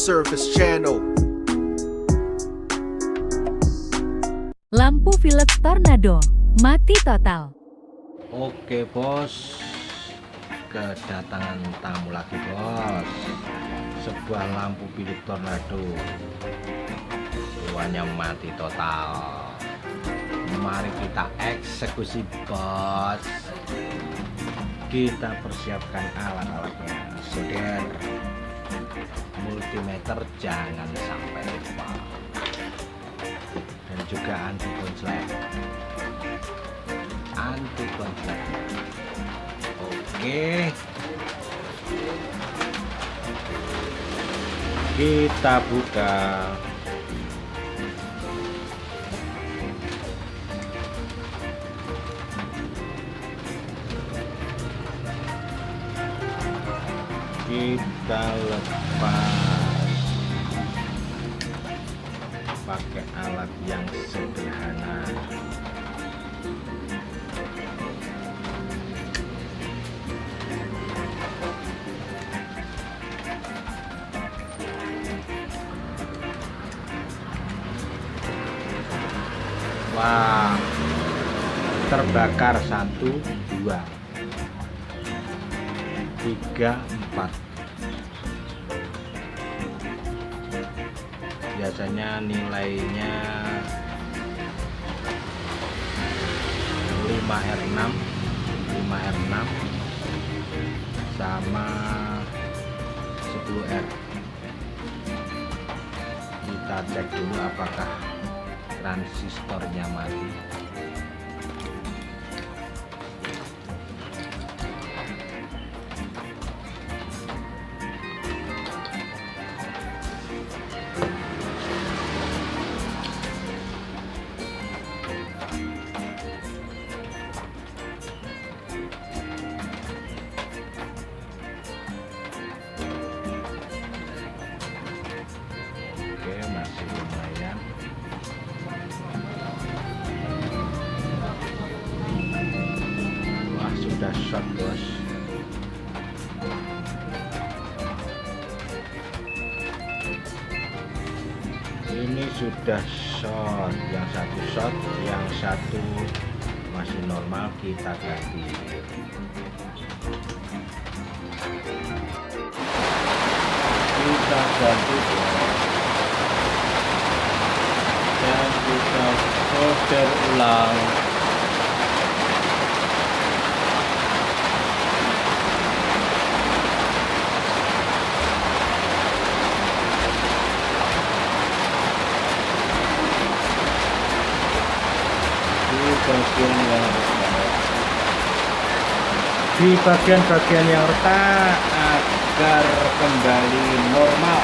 Service Channel. Lampu filter tornado mati total. Oke bos, kedatangan tamu lagi bos. Sebuah lampu bilik tornado semuanya mati total. Mari kita eksekusi bos. Kita persiapkan alat-alatnya. Solder, multimeter jangan sampai lupa, dan juga anti konslet. Oke, kita buka. Kita lepas pakai alat yang sederhana. Wah, terbakar 1, 2, 3, 4. Biasanya nilainya 5R6 sama 10R. Kita cek dulu apakah transistornya mati. Oke, masih lumayan. Wah, sudah short bos. Ini sudah short, yang satu short, yang satu masih normal. Kita ganti. Kita ganti dan kita solder ulang. Di bagian-bagian yang retak agar kembali normal.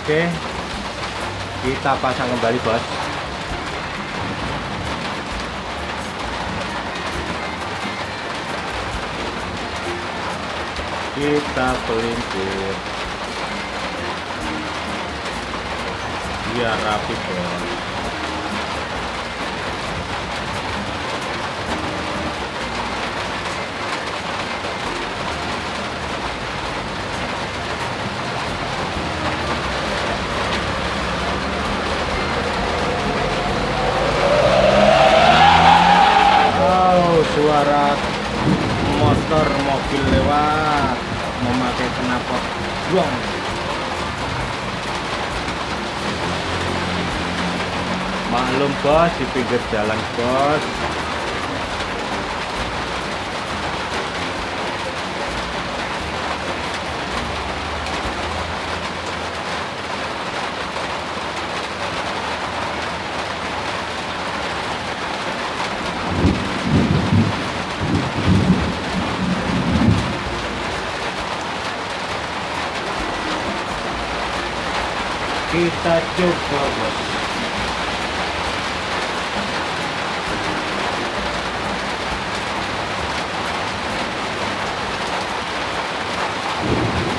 Oke, kita pasang kembali bos. Kita pelintir biar rapi bos. Buang. Maklum bos, di pinggir jalan bos. Kita coba bos.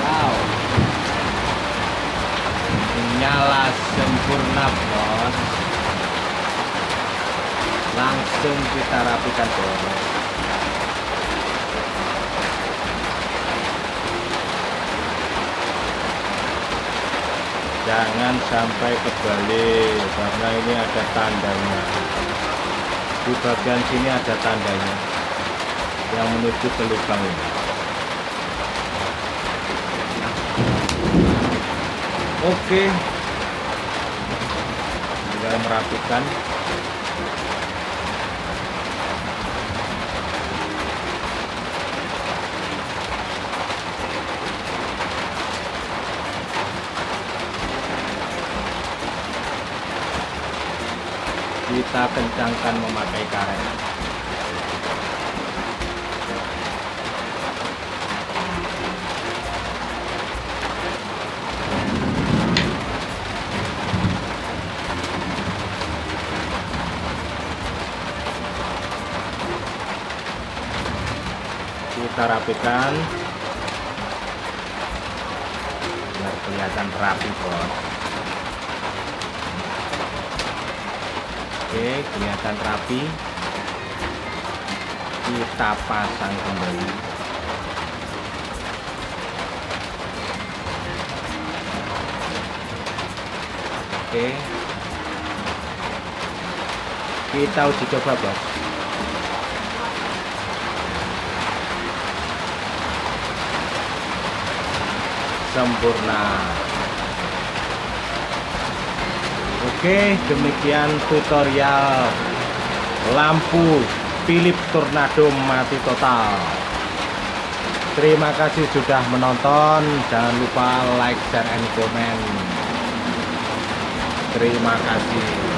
Wow, nyala sempurna bos. Langsung kita rapikan bos. Jangan sampai kebalik karena ini ada tandanya. Di bagian sini ada tandanya yang menuju ke lubang ini. Oke, tinggal merapikan. Kita kencangkan memakai karet. Kita rapikan biar kelihatan rapi bos. Oke, kelihatan rapi. Kita pasang kembali. Oke, kita uji coba bos. Sempurna. Oke, demikian tutorial lampu Philips Tornado mati total. Terima kasih sudah menonton. Jangan lupa like, share, and comment. Terima kasih.